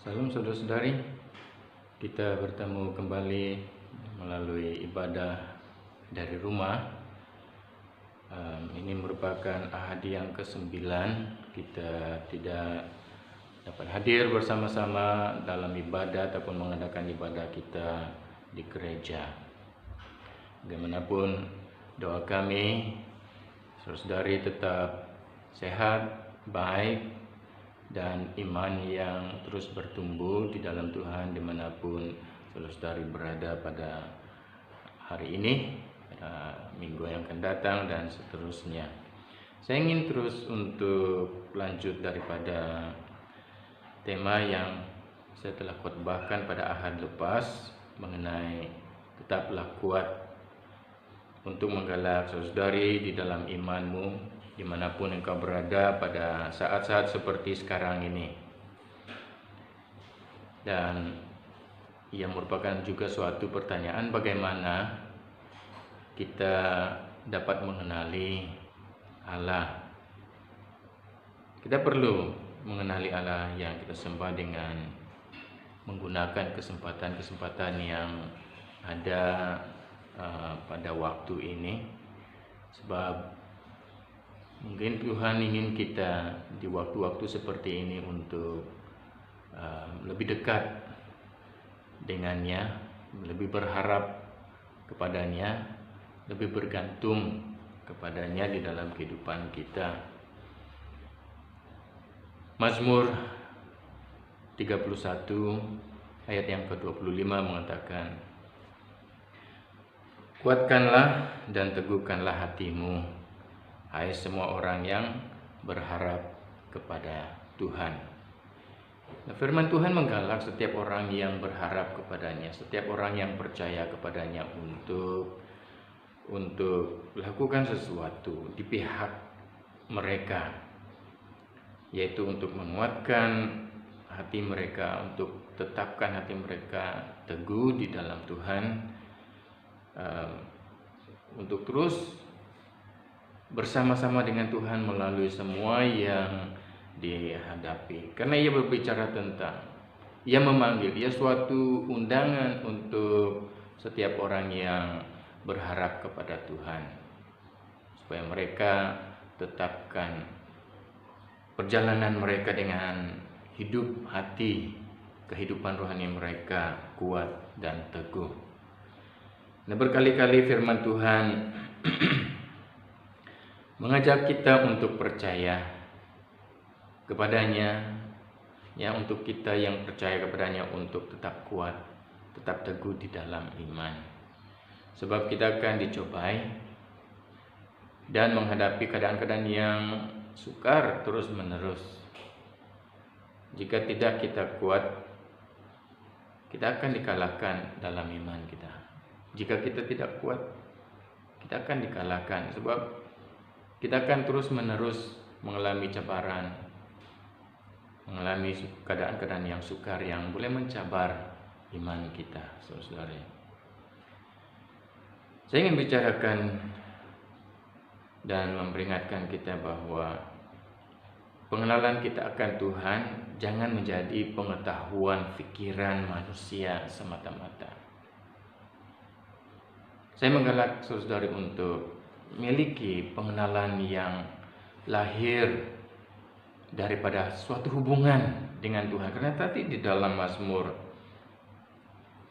Salam saudara-saudari, kita bertemu kembali melalui ibadah dari rumah. Ini merupakan ahad yang ke-9 kita tidak dapat hadir bersama-sama dalam ibadah ataupun mengadakan ibadah kita di gereja. Bagaimanapun doa kami, saudara-saudari tetap sehat, baik, dan iman yang terus bertumbuh di dalam Tuhan dimanapun saudara-saudari berada pada hari ini, pada minggu yang akan datang, dan seterusnya. Saya ingin terus untuk lanjut daripada tema yang saya telah khotbahkan pada ahad lepas mengenai tetaplah kuat, untuk menggalak saudara-saudari di dalam imanmu dimanapun engkau berada pada saat-saat seperti sekarang ini. Dan ia merupakan juga suatu pertanyaan, bagaimana kita dapat mengenali Allah. Kita perlu mengenali Allah yang kita sembah dengan menggunakan kesempatan-kesempatan yang ada pada waktu ini, sebab mungkin Tuhan ingin kita di waktu-waktu seperti ini untuk lebih dekat dengannya, lebih berharap kepadanya, lebih bergantung kepadanya di dalam kehidupan kita. Mazmur 31 ayat yang ke-25 mengatakan, "Kuatkanlah dan teguhkanlah hatimu, hai semua orang yang berharap kepada Tuhan." Nah, firman Tuhan menggalak setiap orang yang berharap kepadanya, setiap orang yang percaya kepadanya untuk melakukan sesuatu di pihak mereka, yaitu untuk menguatkan hati mereka, untuk tetapkan hati mereka teguh di dalam Tuhan, untuk terus bersama-sama dengan Tuhan melalui semua yang dihadapi. Karena ia berbicara tentang, ia memanggil, ia suatu undangan untuk setiap orang yang berharap kepada Tuhan, supaya mereka tetapkan perjalanan mereka dengan hidup hati, kehidupan rohani mereka kuat dan teguh. Nah, berkali-kali firman Tuhan mengajak kita untuk percaya kepadanya, ya, untuk kita yang percaya kepadanya untuk tetap kuat, tetap teguh di dalam iman. Sebab kita akan dicobai dan menghadapi keadaan-keadaan yang sukar terus-menerus. Jika tidak kita kuat, kita akan dikalahkan dalam iman kita. Jika kita tidak kuat, kita akan dikalahkan, sebab kita akan terus-menerus mengalami cabaran, mengalami keadaan-keadaan yang sukar yang boleh mencabar iman kita, saudara-saudari. Saya ingin bicarakan dan memperingatkan kita bahwa pengenalan kita akan Tuhan jangan menjadi pengetahuan pikiran manusia semata-mata. Saya menggalak saudara-saudari untuk memiliki pengenalan yang lahir daripada suatu hubungan dengan Tuhan. Karena tadi di dalam Mazmur,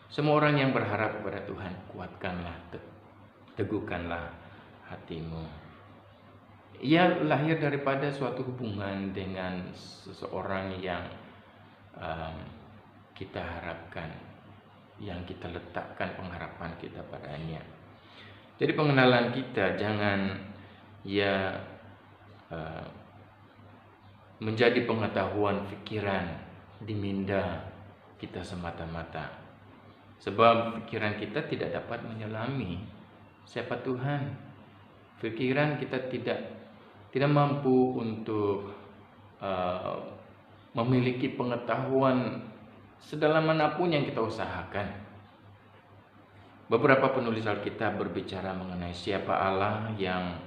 semua orang yang berharap kepada Tuhan, kuatkanlah, teguhkanlah hatimu. Ia lahir daripada suatu hubungan dengan seseorang yang kita harapkan, yang kita letakkan pengharapan kita padanya. Jadi pengenalan kita jangan menjadi pengetahuan pikiran di minda kita semata-mata. Sebab pikiran kita tidak dapat menyelami siapa Tuhan. Pikiran kita tidak mampu untuk memiliki pengetahuan sedalam manapun yang kita usahakan. Beberapa penulis Alkitab berbicara mengenai siapa Allah yang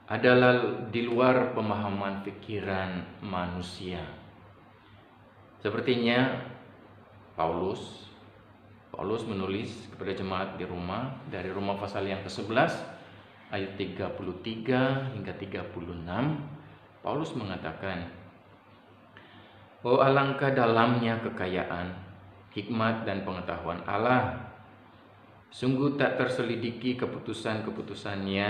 adalah di luar pemahaman pikiran manusia. Sepertinya Paulus. Paulus menulis kepada jemaat di Roma, dari Roma pasal yang ke-11 ayat 33 hingga 36. Paulus mengatakan, "Oh, alangkah dalamnya kekayaan, hikmat dan pengetahuan Allah. Sungguh tak terselidiki keputusan-keputusannya,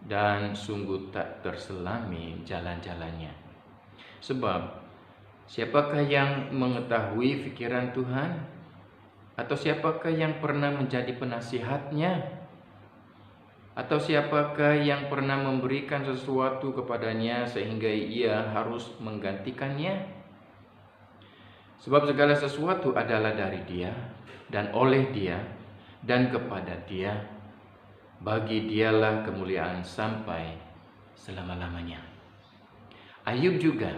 dan sungguh tak terselami jalan-jalannya. Sebab siapakah yang mengetahui pikiran Tuhan? Atau siapakah yang pernah menjadi penasihatnya? Atau siapakah yang pernah memberikan sesuatu kepadanya sehingga ia harus menggantikannya? Sebab segala sesuatu adalah dari Dia, dan oleh Dia, dan kepada Dia. Bagi Dialah kemuliaan sampai selama-lamanya." Ayub juga.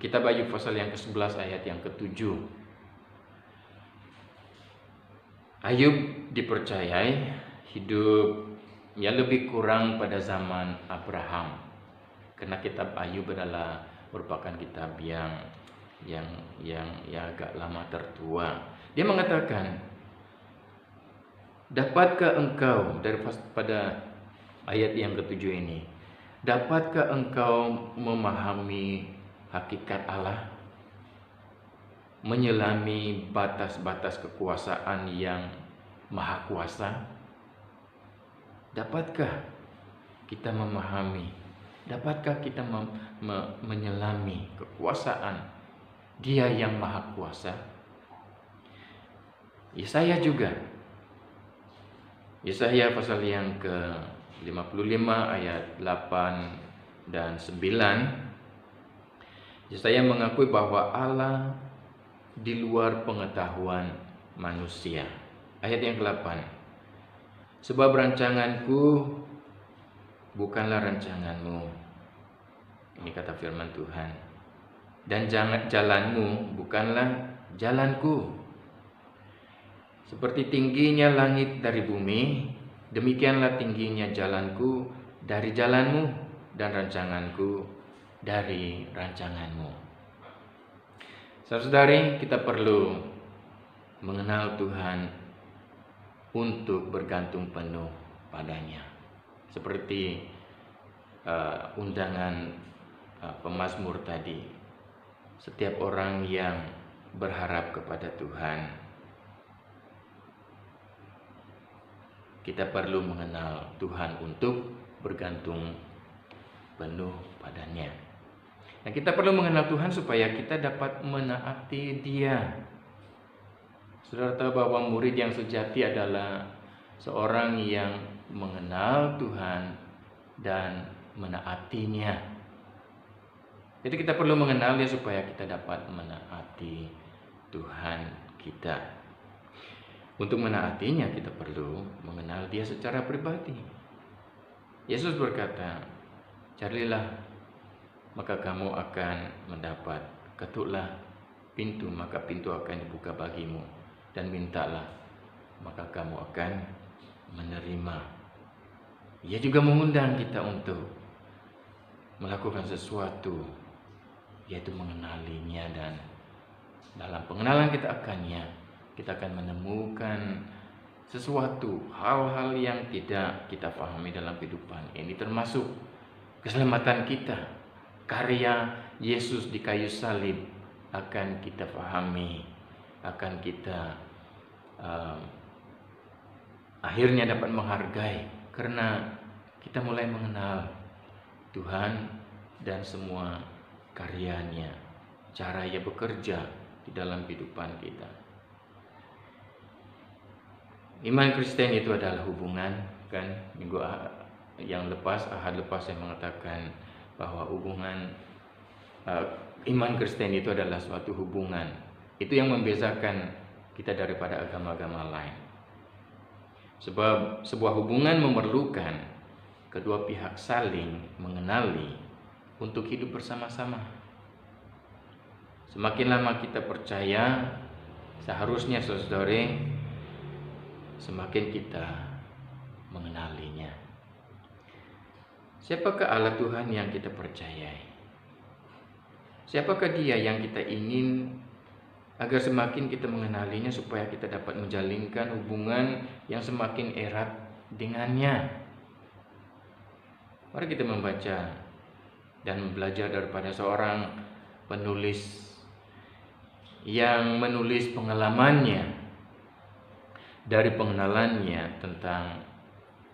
Kitab Ayub pasal yang ke-11 ayat yang ke-7. Ayub dipercayai hidupnya lebih kurang pada zaman Abraham. Karena kitab Ayub merupakan kitab yang agak lama tertua. Dia mengatakan, "Dapatkah engkau," pada ayat yang ke-7 ini, "dapatkah engkau memahami hakikat Allah, menyelami batas-batas kekuasaan yang maha kuasa?" Dapatkah kita memahami, dapatkah kita menyelami kekuasaan Dia yang maha kuasa? Yesaya juga. Yesaya pasal yang ke-55 ayat 8 dan 9. Yesaya mengakui bahwa Allah di luar pengetahuan manusia. Ayat yang ke-8. "Sebab rancanganku bukanlah rancanganmu," ini kata firman Tuhan, "dan jalanmu bukanlah jalanku. Seperti tingginya langit dari bumi, demikianlah tingginya jalanku dari jalanmu, dan rancanganku dari rancanganmu." Saudara-saudari, kita perlu mengenal Tuhan untuk bergantung penuh padanya. Seperti undangan pemazmur tadi, setiap orang yang berharap kepada Tuhan, kita perlu mengenal Tuhan untuk bergantung penuh padanya. Nah, kita perlu mengenal Tuhan supaya kita dapat menaati Dia. Saudara tahu bahwa murid yang sejati adalah seorang yang mengenal Tuhan dan menaatinya. Jadi kita perlu mengenal Dia supaya kita dapat menaati Tuhan kita. Untuk menaatinya kita perlu mengenal Dia secara pribadi. Yesus berkata, "Carilah, maka kamu akan mendapat. Ketuklah pintu, maka pintu akan dibuka bagimu. Dan mintalah, maka kamu akan menerima." Ia juga mengundang kita untuk melakukan sesuatu, yaitu mengenalinya, dan dalam pengenalan kita akannya, kita akan menemukan sesuatu, hal-hal yang tidak kita pahami dalam kehidupan ini, termasuk keselamatan kita. Karya Yesus di kayu salib akan kita pahami, akan kita akhirnya dapat menghargai, karena kita mulai mengenal Tuhan dan semua karyanya, cara Ia bekerja di dalam kehidupan kita. Iman Kristen itu adalah hubungan, kan? Minggu yang lepas, ahad lepas, saya mengatakan bahwa iman Kristen itu adalah suatu hubungan. Itu yang membedakan kita daripada agama-agama lain. Sebab sebuah hubungan memerlukan kedua pihak saling mengenali untuk hidup bersama-sama. Semakin lama kita percaya, seharusnya saudara, semakin kita mengenalinya. Siapakah Allah Tuhan yang kita percayai? Siapakah Dia yang kita ingin agar semakin kita mengenalinya, supaya kita dapat menjalinkan hubungan yang semakin erat dengannya. Mari kita membaca dan belajar daripada seorang penulis yang menulis pengalamannya dari pengenalannya tentang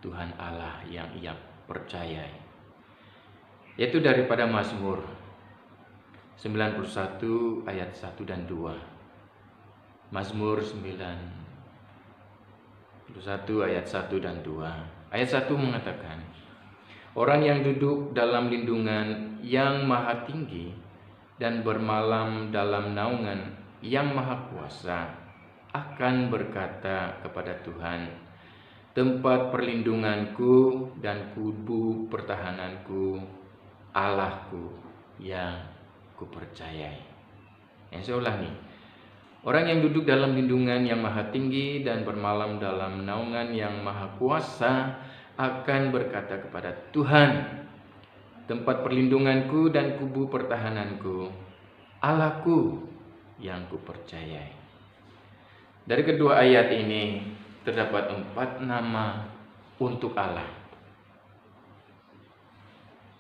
Tuhan Allah yang ia percayai, yaitu daripada Mazmur 91 ayat 1 dan 2. Mazmur 91 ayat 1 dan 2. Ayat 1 mengatakan, orang yang duduk dalam lindungan yang maha tinggi dan bermalam dalam naungan yang maha kuasa akan berkata kepada Tuhan, tempat perlindunganku dan kubu pertahananku, Allahku yang kupercayai. Yang saya ulangi, orang yang duduk dalam lindungan yang maha tinggi dan bermalam dalam naungan yang maha kuasa akan berkata kepada Tuhan, tempat perlindunganku dan kubu pertahananku, Allahku yang kupercayai. Dari kedua ayat ini terdapat 4 nama untuk Allah.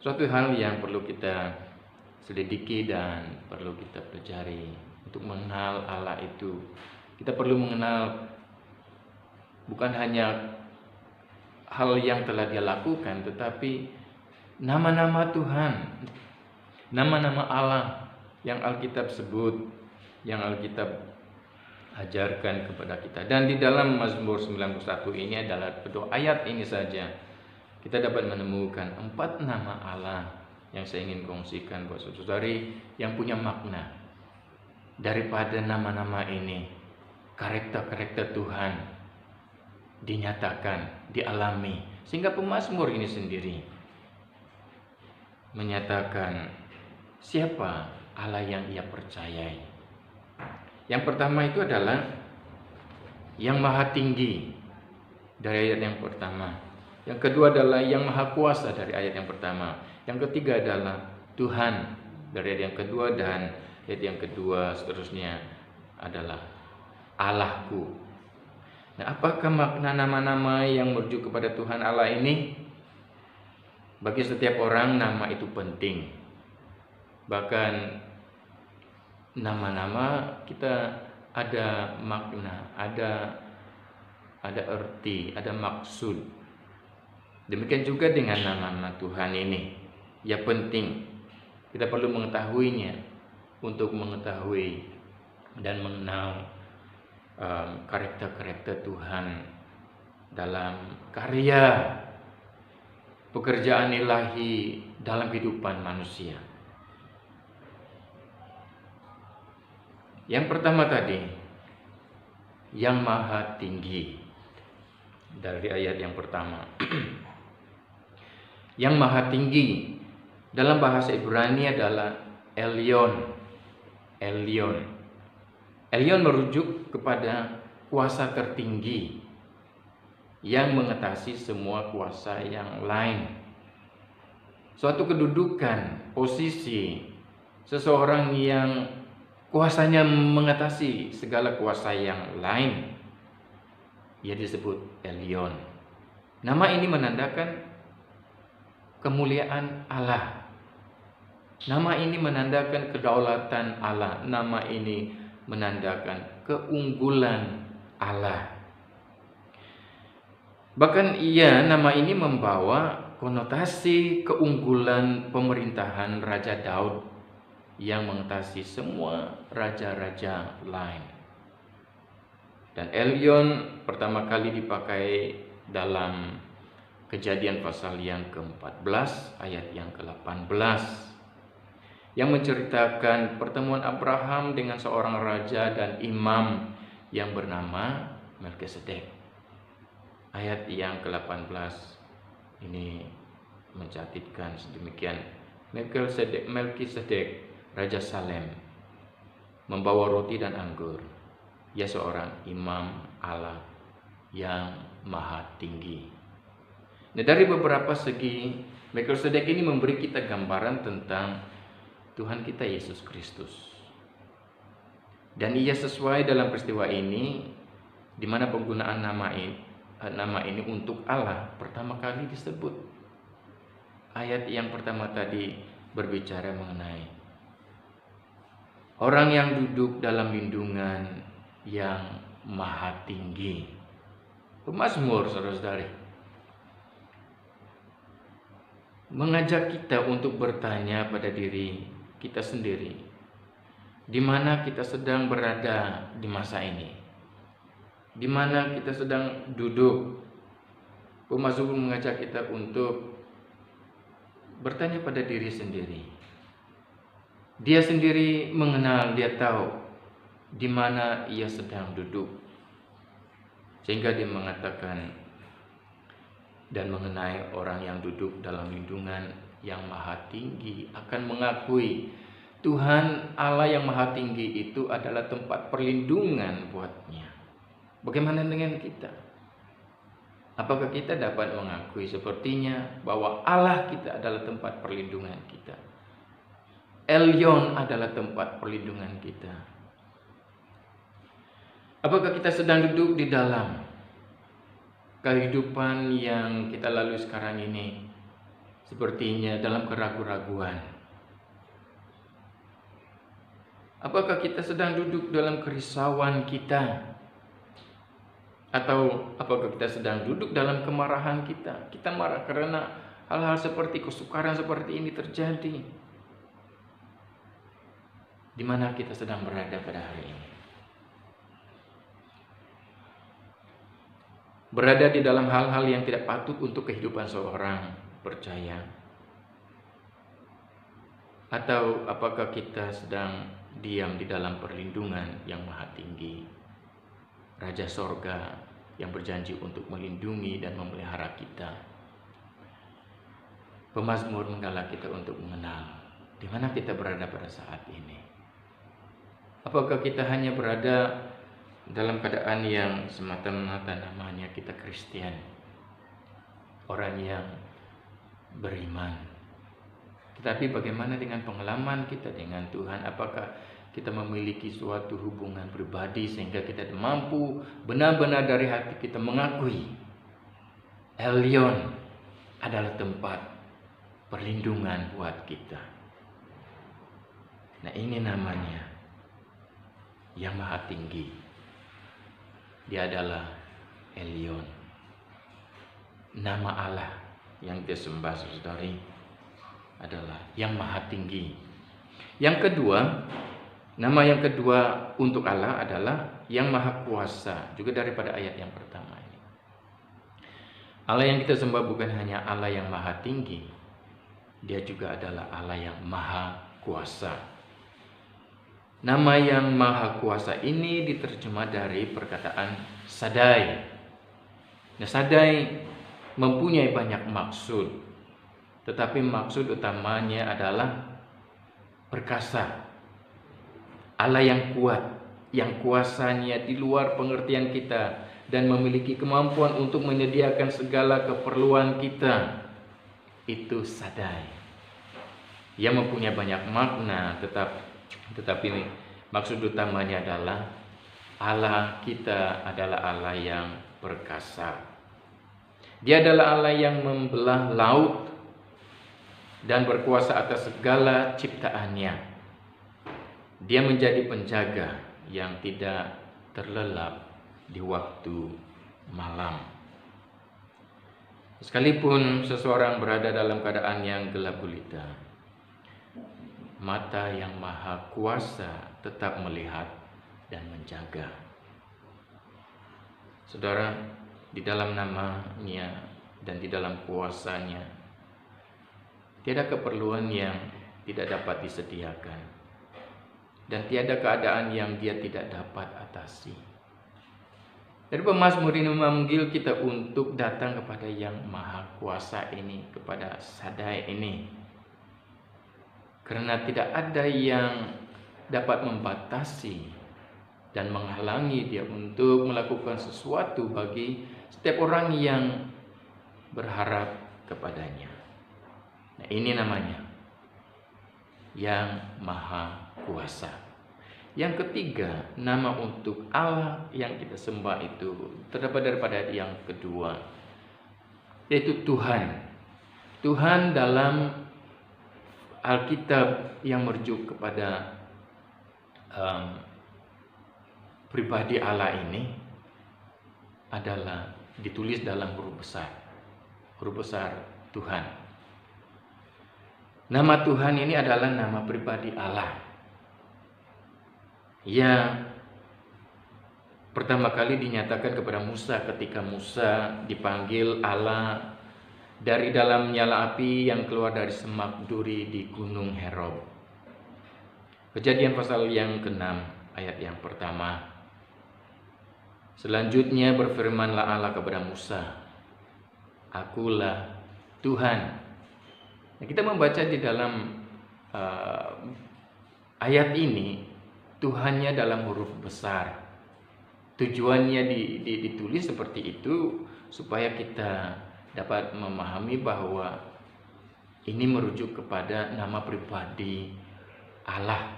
Suatu hal yang perlu kita selidiki dan perlu kita pelajari. Untuk mengenal Allah itu, kita perlu mengenal bukan hanya hal yang telah Dia lakukan, tetapi nama-nama Tuhan, nama-nama Allah yang Alkitab sebut, yang Alkitab ajarkan kepada kita. Dan di dalam Mazmur 91 ini adalah kedua ayat ini saja kita dapat menemukan 4 nama Allah yang saya ingin kongsikan buat saudari yang punya makna. Daripada nama-nama ini, karakter-karakter Tuhan dinyatakan, dialami, sehingga pemazmur ini sendiri menyatakan siapa Allah yang ia percayai. Yang pertama itu adalah yang maha tinggi dari ayat yang pertama. Yang kedua adalah yang maha kuasa dari ayat yang pertama. Yang ketiga adalah Tuhan dari ayat yang kedua, dan ayat yang kedua seterusnya adalah Allahku. Nah, apakah makna nama-nama yang merujuk kepada Tuhan Allah ini? Bagi setiap orang nama itu penting. Bahkan nama-nama kita ada makna, ada arti, ada maksud. Demikian juga dengan nama-nama Tuhan ini. Ya penting, kita perlu mengetahuinya untuk mengetahui dan mengenal karakter-karakter Tuhan dalam karya pekerjaan ilahi dalam kehidupan manusia. Yang pertama tadi, yang maha tinggi dari ayat yang pertama. Yang maha tinggi dalam bahasa Ibrani adalah Elyon. Elyon merujuk kepada kuasa tertinggi yang mengatasi semua kuasa yang lain. Suatu kedudukan, posisi seseorang yang kuasanya mengatasi segala kuasa yang lain, ia disebut Elyon. Nama ini menandakan kemuliaan Allah. Nama ini menandakan kedaulatan Allah. Nama ini menandakan keunggulan Allah. Bahkan nama ini membawa konotasi keunggulan pemerintahan Raja Daud yang mengatasi semua raja-raja lain. Dan Elyon pertama kali dipakai dalam Kejadian pasal yang ke-14 ayat yang ke-18 yang menceritakan pertemuan Abraham dengan seorang raja dan imam yang bernama Melkisedek. Ayat yang ke-18 ini mencatatkan sedemikian. Melkisedek Raja Salem membawa roti dan anggur. Ia seorang imam Allah yang maha tinggi. Nah, dari beberapa segi, Melkisedek ini memberi kita gambaran tentang Tuhan kita Yesus Kristus. Dan ia sesuai dalam peristiwa ini, di mana penggunaan nama ini untuk Allah pertama kali disebut. Ayat yang pertama tadi berbicara mengenai orang yang duduk dalam lindungan yang maha tinggi. Pemazmur, saudara-saudari, mengajak kita untuk bertanya pada diri kita sendiri, di mana kita sedang berada di masa ini, di mana kita sedang duduk. Pemazmur mengajak kita untuk bertanya pada diri sendiri. Dia sendiri mengenal, dia tahu di mana ia sedang duduk. Sehingga dia mengatakan dan mengenai orang yang duduk dalam lindungan yang maha tinggi akan mengakui Tuhan Allah yang maha tinggi itu adalah tempat perlindungan buatnya. Bagaimana dengan kita? Apakah kita dapat mengakui sepertinya bahwa Allah kita adalah tempat perlindungan kita? Elyon adalah tempat perlindungan kita. Apakah kita sedang duduk di dalam kehidupan yang kita lalui sekarang ini sepertinya dalam keraguan-raguan? Apakah kita sedang duduk dalam kerisauan kita? Atau apakah kita sedang duduk dalam kemarahan kita? Kita marah karena hal-hal seperti kesukaran seperti ini terjadi. Di mana kita sedang berada pada hari ini? Berada di dalam hal-hal yang tidak patut untuk kehidupan seorang percaya? Atau apakah kita sedang diam di dalam perlindungan yang maha tinggi, Raja Sorga yang berjanji untuk melindungi dan memelihara kita? Pemazmur menggalak kita untuk mengenal di mana kita berada pada saat ini. Apakah kita hanya berada dalam keadaan yang semata-mata namanya kita Kristen, orang yang beriman? Tetapi bagaimana dengan pengalaman kita dengan Tuhan? Apakah kita memiliki suatu hubungan pribadi sehingga kita mampu benar-benar dari hati kita mengakui Elyon adalah tempat perlindungan buat kita? Nah, ini namanya yang maha tinggi. Dia adalah Elyon. Nama Allah yang kita sembah, saudari, adalah yang maha tinggi. Yang kedua, nama yang kedua untuk Allah adalah yang maha kuasa, juga daripada ayat yang pertama ini. Allah yang kita sembah bukan hanya Allah yang maha tinggi, dia juga adalah Allah yang maha kuasa. Nama yang maha kuasa ini diterjemah dari perkataan Sadai. Nah, Sadai mempunyai banyak maksud, tetapi maksud utamanya adalah perkasa. Allah yang kuat, yang kuasanya di luar pengertian kita dan memiliki kemampuan untuk menyediakan segala keperluan kita. Itu Sadai. Ia mempunyai banyak makna, tetapi maksud utamanya adalah Allah kita adalah Allah yang perkasa. Dia adalah Allah yang membelah laut dan berkuasa atas segala ciptaannya. Dia menjadi penjaga yang tidak terlelap di waktu malam. Sekalipun seseorang berada dalam keadaan yang gelap gulita, mata yang maha kuasa tetap melihat dan menjaga. Saudara, di dalam namanya dan di dalam kuasanya, tiada keperluan yang tidak dapat disediakan, dan tiada keadaan yang dia tidak dapat atasi. Dari pemazmur ini memanggil kita untuk datang kepada yang maha kuasa ini, kepada Sadai ini. Karena tidak ada yang dapat membatasi dan menghalangi dia untuk melakukan sesuatu bagi setiap orang yang berharap kepadanya. Nah, ini namanya yang Maha Kuasa. Yang ketiga, nama untuk Allah yang kita sembah itu terdapat daripada yang kedua, yaitu Tuhan. Tuhan dalam Alkitab yang merujuk kepada pribadi Allah ini adalah ditulis dalam huruf besar Tuhan. Nama Tuhan ini adalah nama pribadi Allah yang pertama kali dinyatakan kepada Musa ketika Musa dipanggil Allah dari dalam nyala api yang keluar dari semak duri di Gunung Herod. Kejadian pasal yang ke-6 ayat yang pertama. Selanjutnya berfirmanlah Allah kepada Musa, Akulah Tuhan. Nah, kita membaca di dalam ayat ini Tuhannya dalam huruf besar. Tujuannya ditulis seperti itu supaya kita dapat memahami bahwa ini merujuk kepada nama pribadi Allah.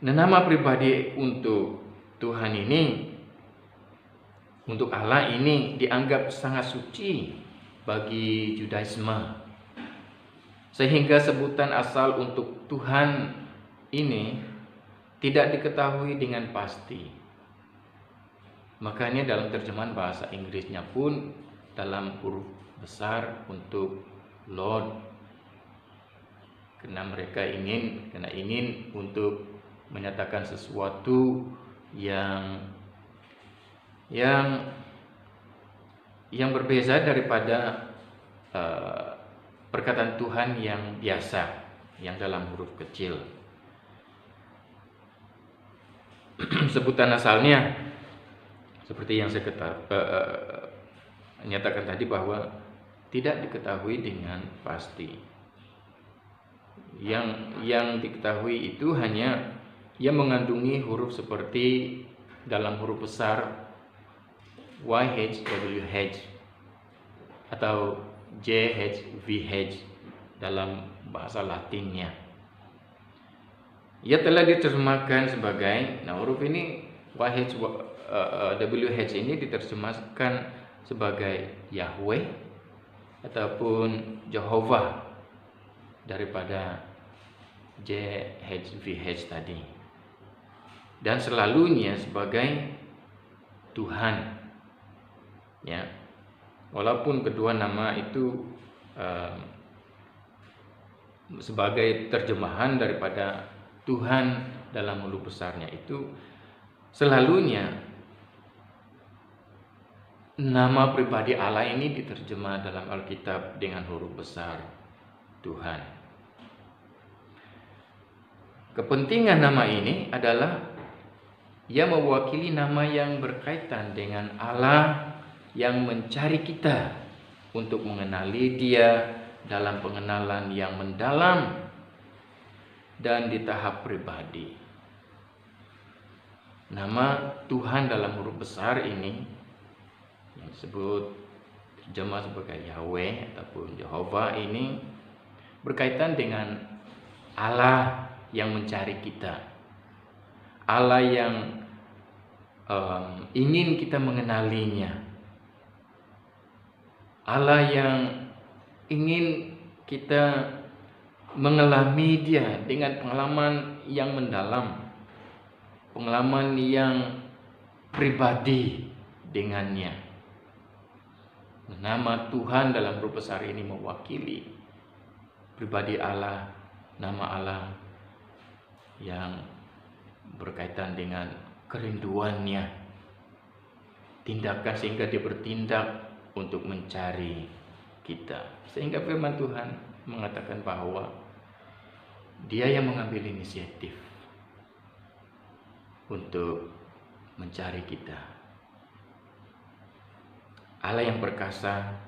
Nah, nama pribadi untuk Tuhan ini, untuk Allah ini dianggap sangat suci bagi Judaisme. Sehingga sebutan asal untuk Tuhan ini tidak diketahui dengan pasti. Makanya dalam terjemahan bahasa Inggrisnya pun dalam huruf besar untuk Lord. Karena mereka ingin untuk menyatakan sesuatu yang berbeda daripada perkataan Tuhan yang biasa, yang dalam huruf kecil. Sebutan asalnya seperti yang saya nyatakan tadi bahwa tidak diketahui dengan pasti. Yang diketahui itu hanya yang mengandungi huruf seperti dalam huruf besar YHWH atau JHVH dalam bahasa Latinnya. Ia telah diterjemahkan sebagai, huruf ini WH ini diterjemahkan sebagai Yahweh ataupun Jehovah daripada JHVH tadi, dan selalunya sebagai Tuhan, ya. Walaupun kedua nama itu sebagai terjemahan daripada Tuhan dalam huruf besarnya itu, selalunya nama pribadi Allah ini diterjemah dalam Alkitab dengan huruf besar Tuhan. Kepentingan nama ini adalah ia mewakili nama yang berkaitan dengan Allah yang mencari kita untuk mengenali Dia dalam pengenalan yang mendalam dan di tahap pribadi. Nama Tuhan dalam huruf besar ini yang disebut terjemah sebagai Yahweh ataupun Jehovah ini berkaitan dengan Allah yang mencari kita, Allah yang ingin kita mengenalinya, Allah yang ingin kita mengalami Dia dengan pengalaman yang mendalam, pengalaman yang pribadi dengannya. Nama Tuhan dalam huruf besar ini mewakili pribadi Allah, nama Allah yang berkaitan dengan kerinduannya, tindakan sehingga Dia bertindak untuk mencari kita. Sehingga firman Tuhan mengatakan bahwa Dia yang mengambil inisiatif untuk mencari kita. Allah yang perkasa,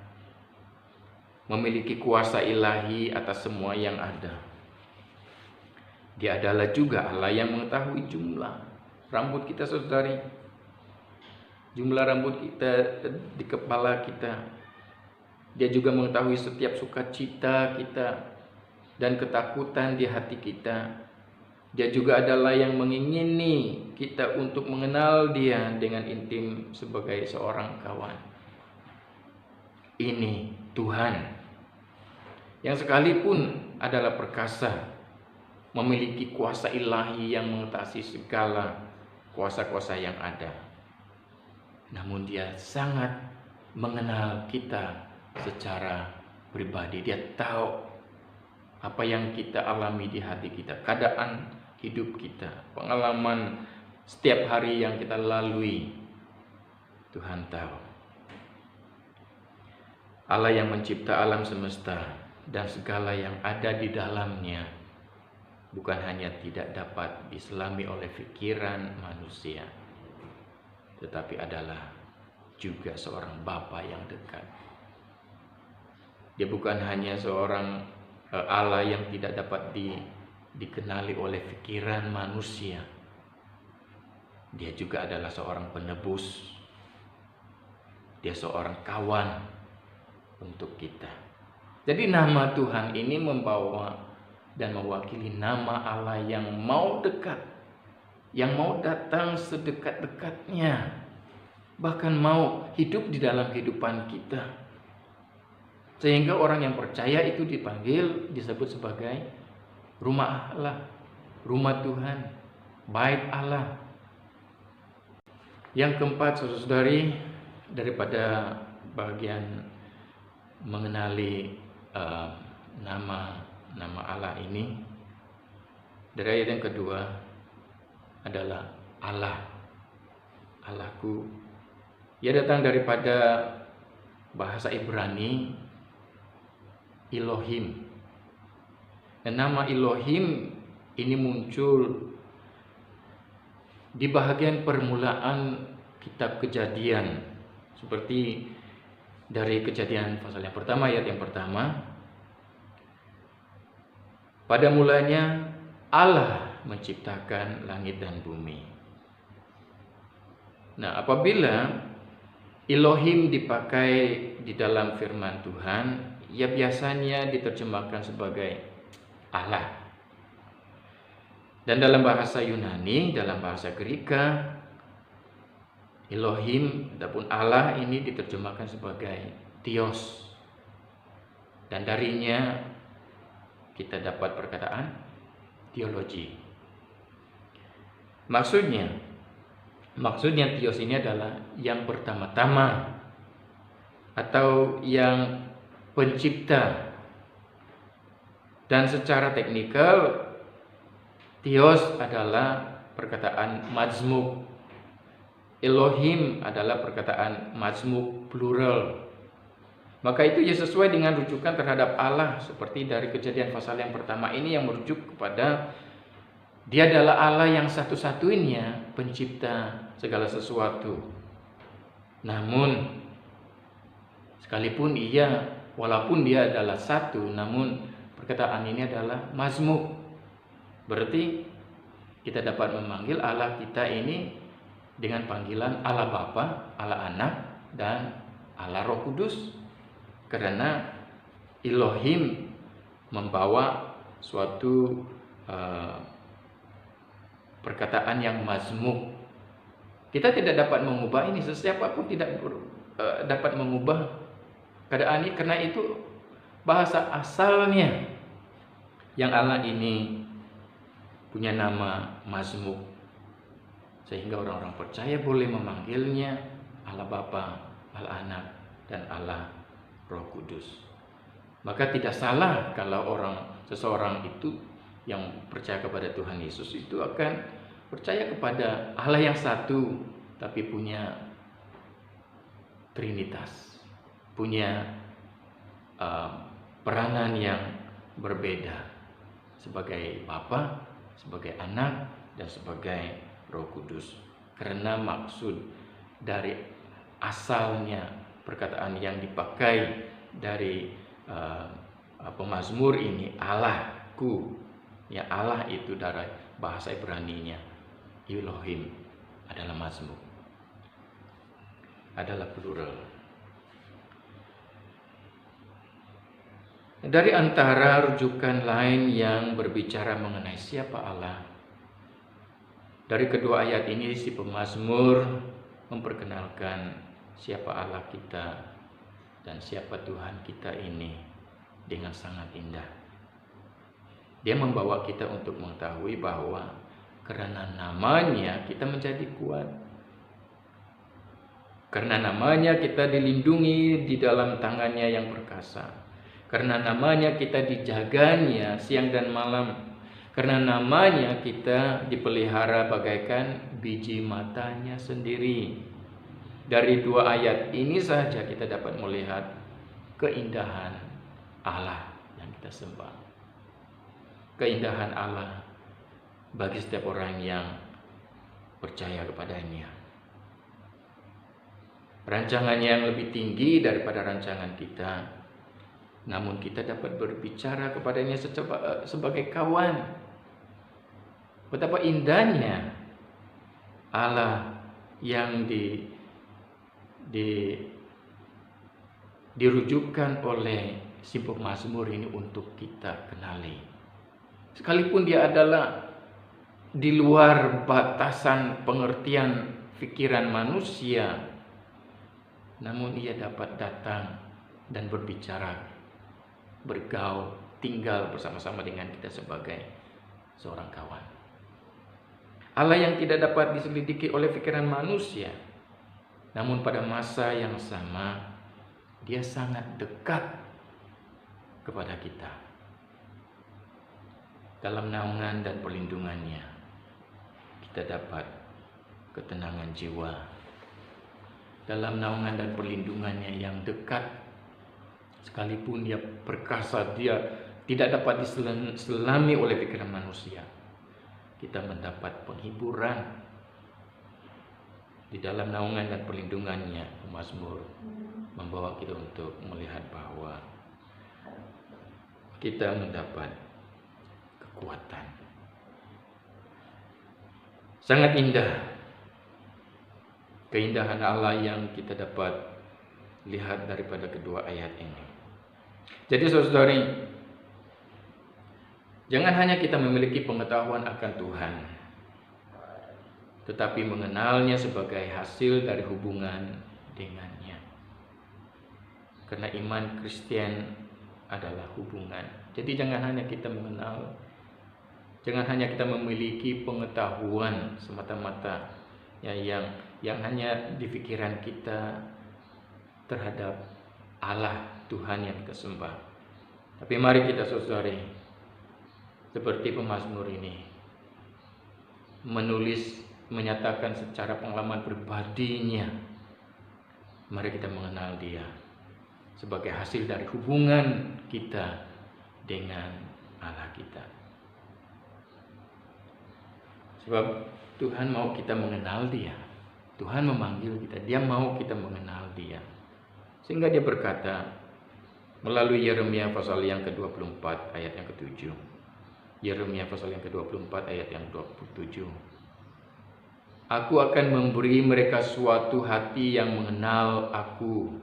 memiliki kuasa ilahi atas semua yang ada. Dia adalah juga Allah yang mengetahui jumlah rambut kita, saudari. Jumlah rambut kita di kepala kita. Dia juga mengetahui setiap sukacita kita. dan ketakutan di hati kita. Dia juga adalah yang mengingini kita untuk mengenal Dia dengan intim sebagai seorang kawan. Ini Tuhan yang sekalipun adalah perkasa, memiliki kuasa ilahi yang mengatasi segala kuasa-kuasa yang ada. Namun Dia sangat mengenal kita secara pribadi. Dia tahu apa yang kita alami di hati kita, keadaan hidup kita, pengalaman setiap hari yang kita lalui. Tuhan tahu. Allah yang mencipta alam semesta dan segala yang ada di dalamnya bukan hanya tidak dapat diselami oleh pikiran manusia, tetapi adalah juga seorang Bapa yang dekat. Dia bukan hanya seorang Allah yang tidak dapat dikenali oleh pikiran manusia. Dia juga adalah seorang penebus. Dia seorang kawan untuk kita. Jadi nama Tuhan ini membawa dan mewakili nama Allah yang mau dekat, yang mau datang sedekat-dekatnya, bahkan mau hidup di dalam kehidupan kita. Sehingga orang yang percaya itu dipanggil, disebut sebagai rumah Allah, rumah Tuhan, bait Allah. Yang keempat, saudara-saudari, daripada bagian mengenali nama Allah ini, dari ayat yang kedua adalah Allah, Allahku. Ia datang daripada bahasa Ibrani Elohim. Dan nama Elohim ini muncul di bahagian permulaan kitab Kejadian, seperti dari Kejadian pasal yang pertama, ayat yang pertama. Pada mulanya Allah menciptakan langit dan bumi. Nah, apabila Elohim dipakai di dalam firman Tuhan, ia biasanya diterjemahkan sebagai Allah. Dan dalam bahasa Yunani, dalam bahasa Greka, Elohim ataupun Allah ini diterjemahkan sebagai Theos. Dan darinya kita dapat perkataan teologi. Maksudnya Theos ini adalah yang pertama-tama atau yang pencipta. Dan secara teknikal Theos adalah perkataan majmuk. Elohim adalah perkataan majmuk plural. Maka itu ya sesuai dengan rujukan terhadap Allah, seperti dari Kejadian pasal yang pertama ini yang merujuk kepada Dia adalah Allah yang satu-satunya pencipta segala sesuatu. Namun sekalipun walaupun Dia adalah satu, namun perkataan ini adalah mazmuk. Berarti kita dapat memanggil Allah kita ini dengan panggilan Allah Bapa, Allah Anak, dan Allah Roh Kudus. Karena Elohim membawa suatu perkataan yang mazmuk. Kita tidak dapat mengubah ini, sesiapapun tidak dapat mengubah keadaan ini, karena itu bahasa asalnya yang Allah ini punya nama mazmuk, sehingga orang-orang percaya boleh memanggilnya Allah Bapa, Allah Anak, dan Allah Roh Kudus. Maka tidak salah kalau seseorang itu yang percaya kepada Tuhan Yesus itu akan percaya kepada Allah yang satu, tapi punya Trinitas, punya peranan yang berbeda sebagai Bapa, sebagai Anak, dan sebagai Roh Kudus. Karena maksud dari asalnya perkataan yang dipakai dari pemazmur ini, Allahku, ya Allah itu dari bahasa Ibraninya Elohim adalah mazmur, adalah plural. Dari antara rujukan lain yang berbicara mengenai siapa Allah, dari kedua ayat ini si pemazmur memperkenalkan siapa Allah kita dan siapa Tuhan kita ini dengan sangat indah. Dia membawa kita untuk mengetahui bahwa karena namanya kita menjadi kuat. Karena namanya kita dilindungi di dalam tangannya yang perkasa. Karena namanya kita dijaganya siang dan malam. Karena namanya kita dipelihara bagaikan biji matanya sendiri. Dari dua ayat ini saja kita dapat melihat keindahan Allah yang kita sembah. Keindahan Allah bagi setiap orang yang percaya kepadanya. Rancangannya yang lebih tinggi daripada rancangan kita. Namun kita dapat berbicara kepadanya sebagai kawan. Betapa indahnya Allah yang dirujukkan oleh si pemazmur ini untuk kita kenali. Sekalipun dia adalah di luar batasan pengertian pikiran manusia, namun ia dapat datang dan berbicara, bergaul, tinggal bersama-sama dengan kita sebagai seorang kawan. Allah yang tidak dapat diselidiki oleh pikiran manusia, namun pada masa yang sama dia sangat dekat kepada kita. Dalam naungan dan perlindungannya kita dapat ketenangan jiwa. Dalam naungan dan perlindungannya yang dekat, sekalipun dia perkasa, dia tidak dapat diselami oleh pikiran manusia, kita mendapat penghiburan. Di dalam naungan dan perlindungannya, pemazmur membawa kita untuk melihat bahwa kita mendapat kekuatan. Sangat indah keindahan Allah yang kita dapat lihat daripada kedua ayat ini. Jadi saudari, jangan hanya kita memiliki pengetahuan akan Tuhan, tetapi mengenalnya sebagai hasil dari hubungan dengannya. Karena iman Kristen adalah hubungan. Jadi jangan hanya kita mengenal, jangan hanya kita memiliki pengetahuan semata-mata ya, yang hanya di pikiran kita terhadap Allah Tuhan yang kita sembah. Tapi mari kita saudari, seperti pemazmur ini, menulis, menyatakan secara pengalaman pribadinya. Mari kita mengenal dia sebagai hasil dari hubungan kita dengan Allah kita. Sebab Tuhan mau kita mengenal dia. Tuhan memanggil kita, dia mau kita mengenal dia. Sehingga dia berkata melalui Yeremia pasal yang ke-24 ayat yang ke-7. Yeremia pasal yang ke-24 ayat yang 27. Aku akan memberi mereka suatu hati yang mengenal aku,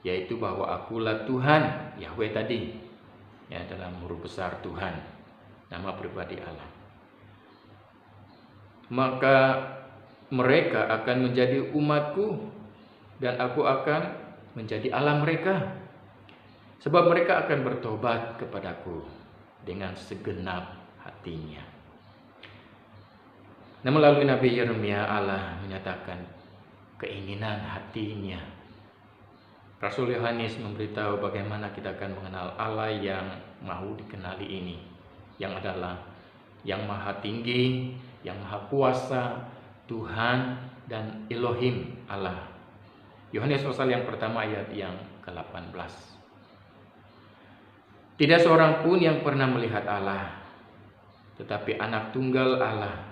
yaitu bahwa akulah Tuhan, Yahweh tadi, ya, dalam huruf besar Tuhan, nama pribadi Allah. Maka mereka akan menjadi umatku dan aku akan menjadi Allah mereka. Sebab mereka akan bertobat kepadaku dengan segenap hatinya. Nah, melalui Nabi Yeremia Allah menyatakan keinginan hatinya. Rasul Yohanes memberitahu bagaimana kita akan mengenal Allah yang mau dikenali ini, yang adalah yang maha tinggi, yang maha kuasa, Tuhan dan Elohim Allah. Yohanes pasal yang pertama ayat yang ke-18. Tidak seorang pun yang pernah melihat Allah, tetapi anak tunggal Allah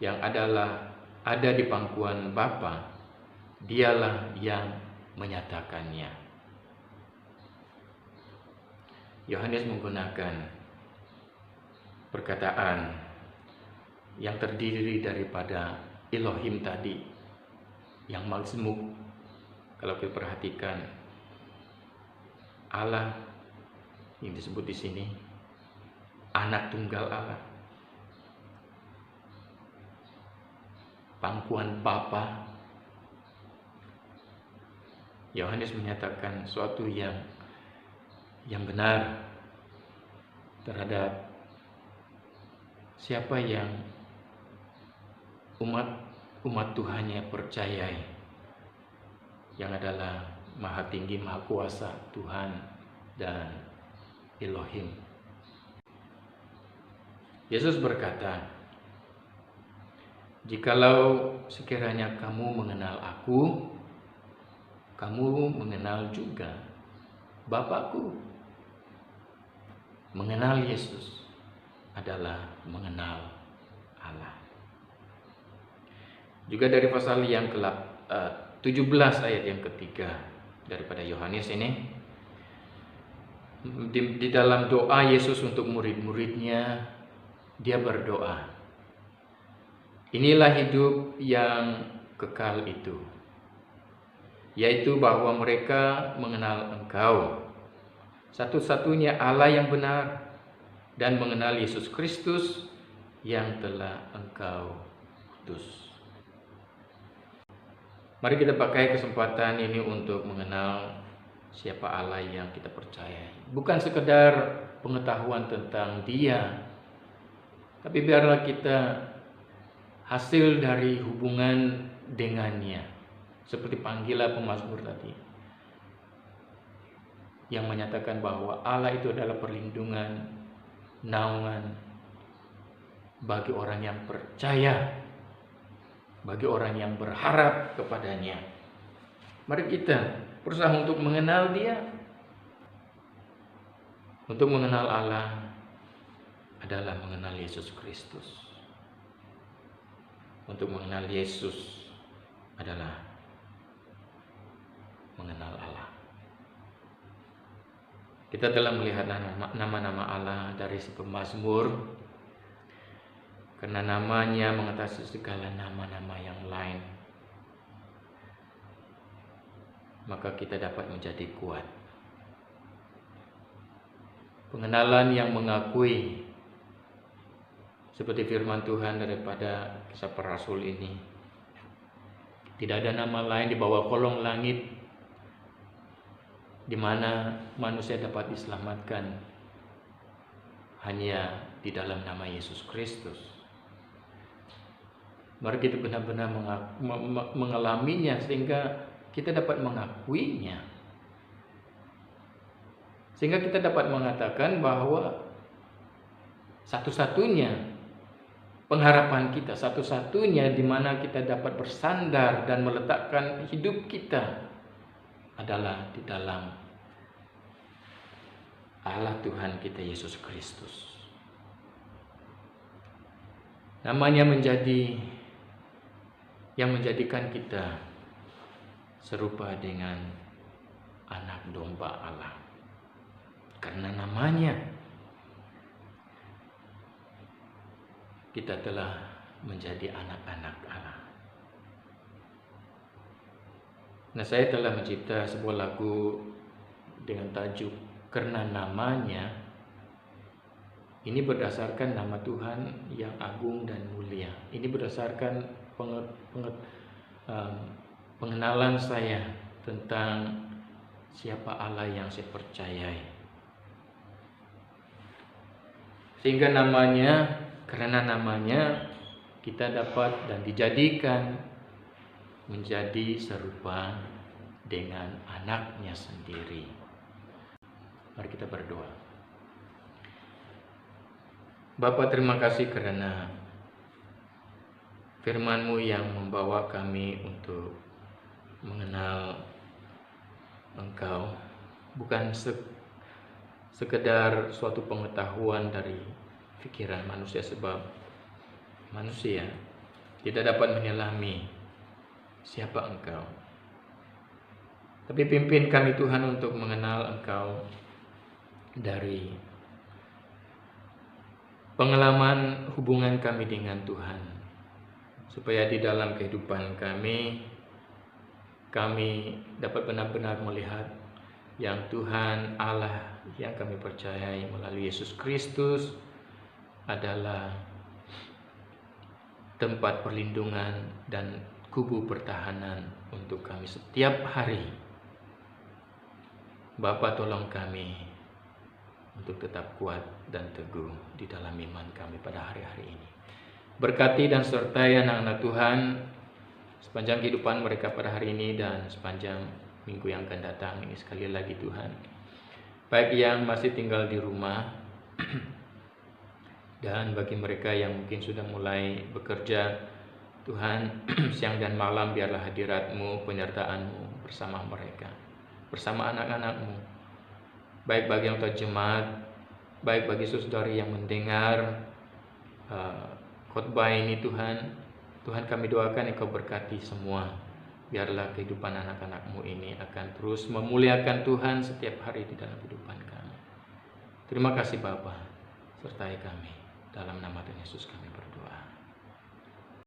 yang ada di pangkuan Bapa, dialah yang menyatakannya. Yohanes menggunakan perkataan yang terdiri daripada Elohim tadi, yang mazmuk. Kalau kita perhatikan, Allah yang disebut di sini anak tunggal Allah, pangkuan Bapa. Yohanes menyatakan suatu yang benar terhadap siapa yang umat Tuhannya percayai, yang adalah Maha Tinggi, Maha Kuasa, Tuhan dan Elohim. Yesus berkata, "Jikalau sekiranya kamu mengenal Aku, kamu mengenal juga Bapakku." Mengenal Yesus adalah mengenal Allah. Juga dari pasal yang ke-17 ayat yang ketiga daripada Yohanes ini, di dalam doa Yesus untuk murid-muridnya, dia berdoa, "Inilah hidup yang kekal itu, yaitu bahwa mereka mengenal Engkau, satu-satunya Allah yang benar, dan mengenal Yesus Kristus yang telah Engkau utus." Mari kita pakai kesempatan ini untuk mengenal siapa Allah yang kita percaya. Bukan sekedar pengetahuan tentang Dia, tapi biarlah kita hasil dari hubungan dengannya. Seperti panggilan pemazmur tadi, yang menyatakan bahwa Allah itu adalah perlindungan, naungan bagi orang yang percaya, bagi orang yang berharap kepadanya. Mari kita berusaha untuk mengenal Dia. Untuk mengenal Allah adalah mengenal Yesus Kristus. Untuk mengenal Yesus adalah mengenal Allah. Kita telah melihat nama-nama Allah dari si pemazmur, karena namanya mengatasi segala nama-nama yang lain, maka kita dapat menjadi kuat. Pengenalan yang mengakui, seperti firman Tuhan daripada Kisah Para Rasul ini, tidak ada nama lain di bawah kolong langit di mana manusia dapat diselamatkan, hanya di dalam nama Yesus Kristus. Mari kita benar-benar mengalaminya sehingga kita dapat mengakuinya. Sehingga kita dapat mengatakan bahwa satu-satunya pengharapan kita, satu-satunya di mana kita dapat bersandar dan meletakkan hidup kita adalah di dalam Allah Tuhan kita Yesus Kristus. Namanya yang menjadikan kita serupa dengan anak domba Allah. Karena namanya kita telah menjadi anak-anak Allah. Nah, saya telah mencipta sebuah lagu dengan tajuk "Karena Namanya". Ini berdasarkan nama Tuhan yang agung dan mulia. Ini berdasarkan pengenalan saya tentang siapa Allah yang saya percayai. Sehingga karena namanya kita dapat dan dijadikan menjadi serupa dengan anaknya sendiri. Mari kita berdoa. Bapa, terima kasih karena firman-Mu yang membawa kami untuk mengenal Engkau, bukan sekedar suatu pengetahuan dari pikiran manusia, sebab manusia tidak dapat menyelami siapa Engkau. Tapi pimpin kami Tuhan untuk mengenal Engkau dari pengalaman hubungan kami dengan Tuhan, supaya di dalam kehidupan kami dapat benar-benar melihat yang Tuhan Allah yang kami percayai melalui Yesus Kristus adalah tempat perlindungan dan kubu pertahanan untuk kami setiap hari. Bapa, tolong kami untuk tetap kuat dan teguh di dalam iman kami pada hari-hari ini. Berkati dan sertai anak-anak Tuhan sepanjang kehidupan mereka pada hari ini dan sepanjang minggu yang akan datang ini sekali lagi Tuhan. Baik yang masih tinggal di rumah dan bagi mereka yang mungkin sudah mulai bekerja, Tuhan, siang dan malam biarlah hadirat-Mu, penyertaan-Mu bersama mereka, bersama anak-anak-Mu. Baik bagi yang terjemaat, baik bagi saudari yang mendengar khotbah ini Tuhan. Tuhan, kami doakan Engkau berkati semua. Biarlah kehidupan anak-anak-Mu ini akan terus memuliakan Tuhan setiap hari di dalam kehidupan kami. Terima kasih Bapa, sertai kami. Dalam nama Tuhan Yesus kami berdoa.